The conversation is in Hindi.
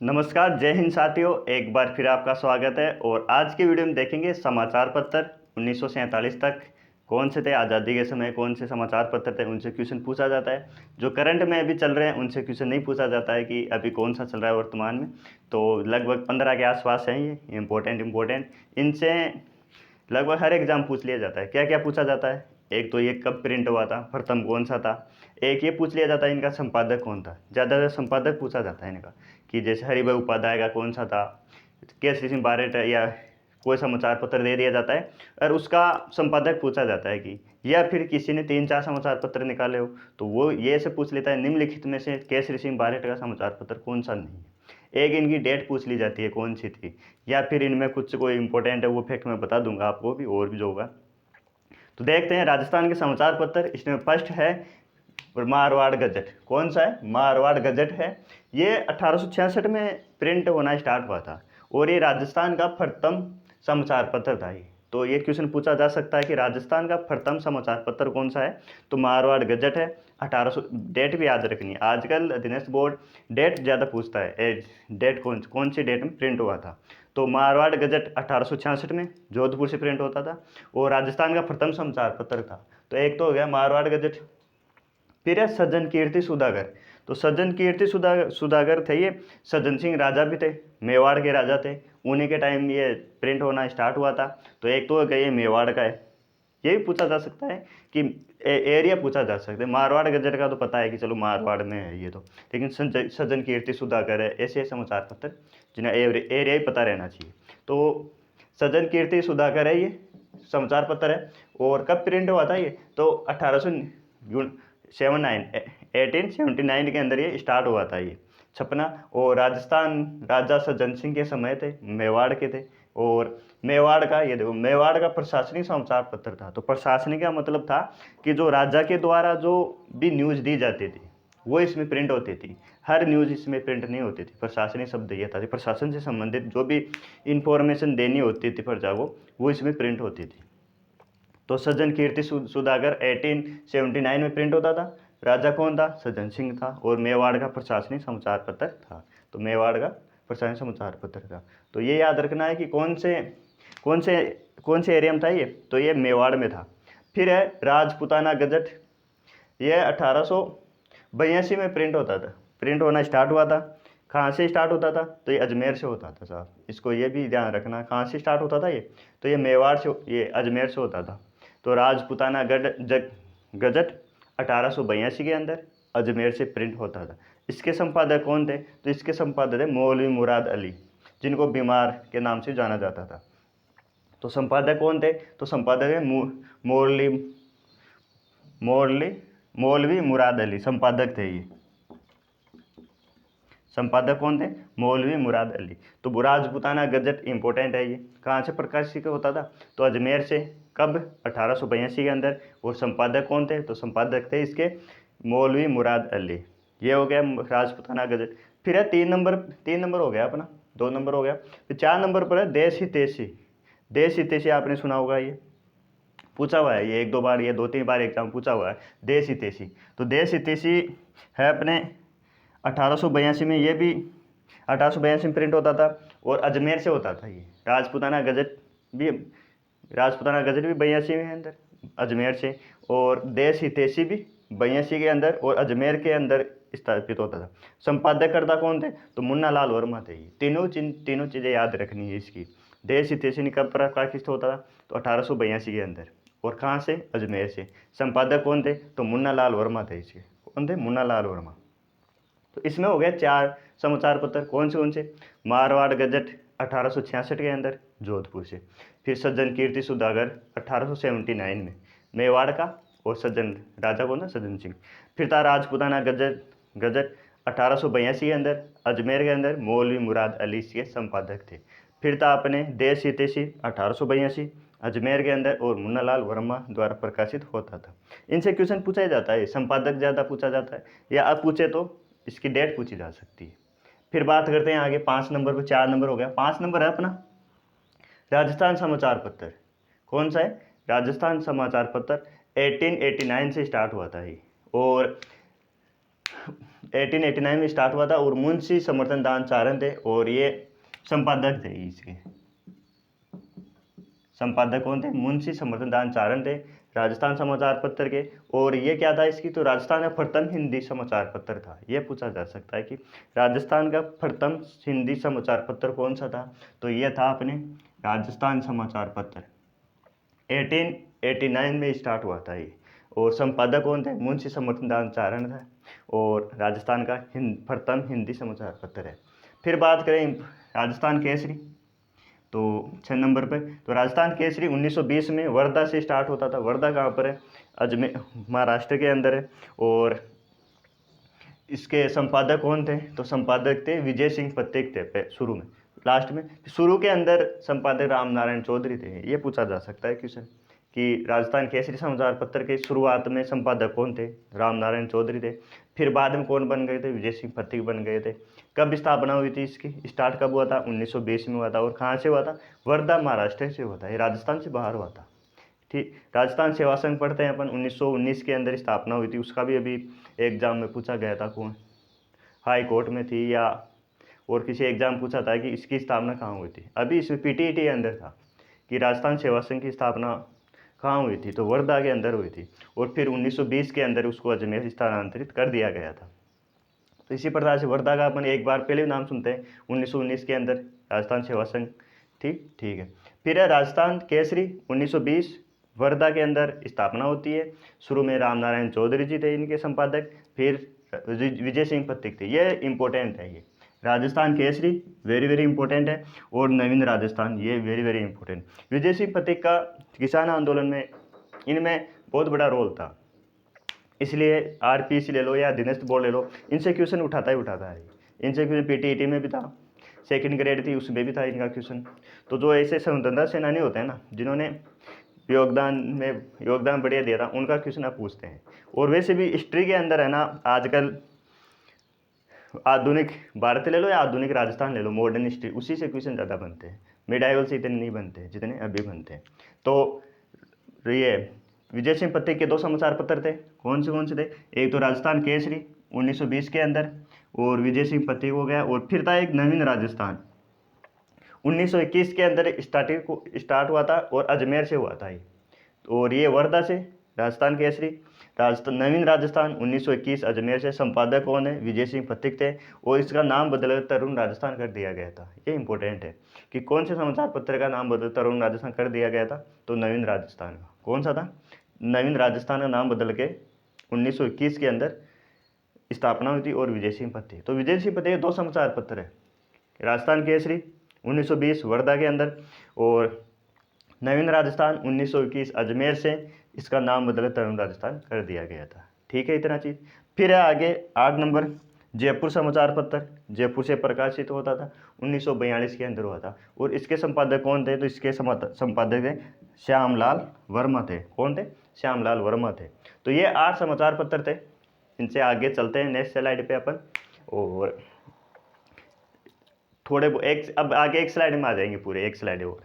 नमस्कार, जय हिंद साथियों। एक बार फिर आपका स्वागत है। और आज की वीडियो में देखेंगे समाचार पत्र 1947 तक कौन से थे, आज़ादी के समय कौन से समाचार पत्र थे, उनसे क्वेश्चन पूछा जाता है। जो करंट में अभी चल रहे हैं उनसे क्वेश्चन नहीं पूछा जाता है कि अभी कौन सा चल रहा है वर्तमान में। तो लगभग 15 के आसपास हैं ये इम्पोर्टेंट। इनसे लगभग हर एग्जाम पूछ लिया जाता है। क्या क्या पूछा जाता है? एक तो ये कब प्रिंट हुआ था, प्रथम कौन सा था। एक ये पूछ लिया जाता है इनका संपादक कौन था। ज़्यादातर संपादक पूछा जाता है इनका, कि जैसे हरिभाई उपाध्याय का कौन सा था, केसरी सिंह बारेट या कोई समाचार पत्र दे दिया जाता है और उसका संपादक पूछा जाता है कि, या फिर किसी ने 3-4 समाचार पत्र निकाले हो तो वो ये से पूछ लेता है निम्नलिखित में से केसरी सिंह बारेट का समाचार पत्र कौन सा नहीं है। एक इनकी डेट पूछ ली जाती है कौन सी थी, या फिर इनमें कुछ कोई इंपॉर्टेंट है वो फैक्ट मैं बता दूंगा आपको भी, और भी जो होगा। तो देखते हैं राजस्थान के समाचार पत्र। इसमें फर्स्ट है मारवाड़ गजट। कौन सा है? मारवाड़ गजट है। ये 1866 में प्रिंट होना स्टार्ट हुआ था और ये राजस्थान का प्रथम समाचार पत्र था ये। तो ये क्वेश्चन पूछा जा सकता है कि राजस्थान का प्रथम समाचार पत्र कौन सा है, तो मारवाड़ गजट है। 1800। डेट भी याद रखनी है, आजकल अधीनस्थ बोर्ड डेट ज़्यादा पूछता है। डेट कौन सी डेट में प्रिंट हुआ था। तो मारवाड़ गजट 1866 में जोधपुर से प्रिंट होता था और राजस्थान का प्रथम समाचार पत्र था। तो एक तो हो गया मारवाड़ गजट। फिर है सज्जन कीर्ति सुधाकर। तो सज्जन कीर्ति सुधाकर थे ये। सज्जन सिंह राजा भी थे, मेवाड़ के राजा थे। उन्हीं के टाइम ये प्रिंट होना स्टार्ट हुआ था। तो एक तो ये मेवाड़ का है। ये भी पूछा जा सकता है कि एरिया पूछा जा सकता है। मारवाड़ गजट का तो पता है कि चलो मारवाड़ में है ये तो, लेकिन सज्जन कीर्ति सुधाकर है, ऐसे समाचार पत्र जिन्हें एरिया ही पता रहना चाहिए। तो सज्जन कीर्ति सुधाकर है ये समाचार पत्र है। और कब प्रिंट हुआ था ये, तो 1879 के अंदर ये स्टार्ट हुआ था ये छपना। और राजस्थान राजा सज्जन सिंह के समय थे, मेवाड़ के थे। और मेवाड़ का ये देखो, मेवाड़ का प्रशासनिक समाचार पत्र था। तो प्रशासनिक का मतलब था कि जो राजा के द्वारा जो भी न्यूज़ दी जाती थी वो इसमें प्रिंट होती थी। हर न्यूज़ इसमें प्रिंट नहीं होती थी। प्रशासनिक शब्द ये था कि प्रशासन से संबंधित जो भी इंफॉर्मेशन देनी होती थी प्रजा को, वो इसमें प्रिंट होती थी। तो सज्जन कीर्ति सुधाकर 1879 में प्रिंट होता था। राजा कौन था? सज्जन सिंह था। और मेवाड़ का प्रशासनिक समाचार पत्र था। तो मेवाड़ का प्रशासनिक समाचार पत्र था। तो ये याद रखना है कि कौन से एरिया में था ये, तो ये मेवाड़ में था। फिर है राजपुताना गजट। ये 1882 में प्रिंट होता था, प्रिंट होना स्टार्ट हुआ था। कहाँ से स्टार्ट होता था? तो ये अजमेर से होता था साहब। इसको ये भी ध्यान रखना, कहाँ से स्टार्ट होता था ये, तो ये मेवाड़ से, ये अजमेर से होता था। तो राजपुताना गजट 1882 के अंदर अजमेर से प्रिंट होता था। इसके संपादक कौन थे? तो इसके संपादक थे मौलवी मुराद अली, जिनको बीमार के नाम से जाना जाता था। तो संपादक कौन थे? तो संपादक है मौलवी मौलवी मौलवी मुराद अली, संपादक थे ये। संपादक कौन थे? मौलवी मुराद अली। तो राजपुताना गजट इंपॉर्टेंट है ये। कहाँ से प्रकाशित होता था? तो अजमेर से। कब? 1882 के अंदर। और संपादक कौन थे? तो संपादक थे इसके मौलवी मुराद अली। ये हो गया राजपुताना गजट। फिर है 3 नंबर हो गया अपना, 2 नंबर हो गया। फिर 4 नंबर पर है देश हितैषी। देश हितैषी आपने सुना होगा, ये पूछा हुआ है, ये 1-2 बार, ये 2-3 बार एग्जाम पूछा हुआ है देश हितैषी। तो देश हितैषी है अपने 1882 में। ये भी 1882 में प्रिंट होता था और अजमेर से होता था ये। भी राजपुताना गजट भी 82 में है अंदर, अजमेर से। और देश हितैषी भी 82 के अंदर और अजमेर के अंदर स्थापित होता था। संपादककर्ता कौन थे? तो मुन्ना लाल वर्मा थे ये। तीनों चीज़ें याद रखनी है इसकी। देश हितैषी कब प्रकाशित होता था? तो 1882 के अंदर। और कहाँ से? अजमेर से। संपादक कौन थे? तो मुन्ना लाल वर्मा थे इसके। कौन थे? मुन्ना लाल वर्मा। तो इसमें हो गया 4 समाचार पत्र। कौन से? मारवाड़ गजट 1866 के अंदर जोधपुर से। फिर सज्जन कीर्ति सुधाकर 1879 में मेवाड़ का। और सज्जन राजा कौन था? सज्जन सिंह। फिर था राजपुताना गजट 1882 के अंदर अजमेर के अंदर, मौलवी मुराद अली के संपादक थे। फिर था अपने देश हितैषी 1882 अजमेर के अंदर और मुन्नालाल वर्मा द्वारा प्रकाशित होता था। इनसे क्वेश्चन पूछा जाता है, संपादक ज़्यादा पूछा जाता है, या अब पूछे तो इसकी डेट पूछी जा सकती है। फिर बात करते हैं आगे 5 नंबर पर। 4 नंबर हो गया, 5 नंबर है अपना राजस्थान समाचार पत्र। कौन सा है? राजस्थान समाचार पत्र 1889 से स्टार्ट हुआ था ये। और 1889 में स्टार्ट हुआ था और मुंशी समर्थन दान चारण थे और ये संपादक थे। इसके संपादक कौन थे? मुंशी समर्थन दान चारण थे राजस्थान समाचार पत्र के। और ये क्या था इसकी? तो राजस्थान का प्रथम हिंदी समाचार पत्र था। ये पूछा जा सकता है कि राजस्थान का प्रथम हिंदी समाचार पत्र कौन सा था? तो ये था अपने राजस्थान समाचार पत्र। 1889 में स्टार्ट हुआ था ये। और संपादक कौन थे? मुंशी समर्थन दान चारण था और राजस्थान का प्रथम हिंदी समाचार पत्र है। फिर बात करें राजस्थान केसरी, तो 6 नंबर पे। तो राजस्थान केसरी 1920 में वर्धा से स्टार्ट होता था। वर्धा कहाँ पर है? अजमेर, महाराष्ट्र के अंदर है। और इसके संपादक कौन थे? तो संपादक थे विजय सिंह पत्तिक थे शुरू में। लास्ट में शुरू के अंदर संपादक राम नारायण चौधरी थे। ये पूछा जा सकता है क्वेश्चन कि राजस्थान केसरी समाचार पत्र के शुरुआत में संपादक कौन थे? राम नारायण चौधरी थे। फिर बाद में कौन बन गए थे? विजय सिंह पत्तिक बन गए थे। कब स्थापना हुई थी इसकी? स्टार्ट कब हुआ था? 1920 में हुआ था। और कहाँ से हुआ था? वर्धा, महाराष्ट्र से हुआ था। ये राजस्थान से बाहर हुआ था। ठीक, राजस्थान सेवा संघ पढ़ते हैं अपन। 1919 के अंदर स्थापना हुई थी। उसका भी अभी एग्जाम में पूछा गया था। कौन हाई कोर्ट में थी या और किसी एग्जाम पूछा था कि इसकी स्थापना कहाँ हुई थी। अभी इसमें पीटीईटी के अंदर था कि राजस्थान सेवा संघ की स्थापना कहाँ हुई थी? तो वर्धा के अंदर हुई थी। और फिर 1920 के अंदर उसको अजमेर स्थानांतरित कर दिया गया था। तो इसी प्रकार से वर्धा का अपन एक बार पहले नाम सुनते हैं 1919 के अंदर राजस्थान सेवा संघ। ठीक है। फिर है राजस्थान केसरी 1920, वर्धा के अंदर स्थापना होती है। शुरू में राम नारायण चौधरी जी थे इनके संपादक, फिर विजय सिंह पत्तिक थे। ये इंपॉर्टेंट है। ये Rajasthan Kesari very very important है और नवीन राजस्थान ये very very important. Vijay Singh पत्तिक का किसान आंदोलन में इनमें बहुत बड़ा रोल था, इसलिए आरपीसी ले लो या दिनेश बोर्ड ले लो, इनसे क्वेश्चन उठाता है। इनसे क्वेश्चन पीटीईटी में भी था, सेकंड ग्रेड थी उसमें भी था इनका क्वेश्चन। तो जो ऐसे स्वतंत्रता सेनानी होते हैं ना, जिन्होंने योगदान बढ़िया दिया था, उनका क्वेश्चन आप पूछते हैं। और वैसे भी हिस्ट्री के अंदर है ना, आजकल आधुनिक भारत ले लो या आधुनिक राजस्थान ले लो, मॉडर्न हिस्ट्री, उसी से क्वेश्चन ज़्यादा बनते हैं। मिडाइवल से इतने नहीं बनते जितने अभी बनते हैं। तो ये विजय सिंह पत्तिक के 2 समाचार पत्र थे। कौन से थे? एक तो राजस्थान केसरी 1920 के अंदर और विजय सिंह पत्तिक हो गया। और फिर था एक नवीन राजस्थान 1921 के अंदर स्टार्ट हुआ था और अजमेर से हुआ था ये। और ये वर्धा से राजस्थान केसरी। नवीन राजस्थान 1921 अजमेर से। संपादक कौन है? विजय सिंह पत्तिक थे। और इसका नाम बदलकर तरुण राजस्थान कर दिया गया था। ये इंपॉर्टेंट है कि कौन से समाचार पत्र का नाम बदल तरुण राजस्थान कर दिया गया था? तो नवीन राजस्थान का। कौन सा था? नवीन राजस्थान का नाम बदल के 1921 के अंदर स्थापना हुई थी। और विजय सिंह पत्तिक, तो विजय सिंह पत्तिक 2 समाचार पत्र है, राजस्थान केसरी 1920 वर्धा के अंदर और नवीन राजस्थान 1921 अजमेर से। इसका नाम बदल तरुण राजस्थान कर दिया गया था। ठीक है, इतना चीज़। फिर है आगे 8 नंबर जयपुर समाचार पत्र, जयपुर से प्रकाशित होता था, 1942 के अंदर हुआ था। और इसके संपादक कौन थे? तो इसके संपादक थे श्यामलाल वर्मा थे। कौन थे? श्यामलाल वर्मा थे। तो ये 8 समाचार पत्र थे। इनसे आगे चलते हैं नेक्स्ट स्लाइड पे अपन। और अब आगे एक स्लाइड में आ जाएंगे, पूरे एक स्लाइड और।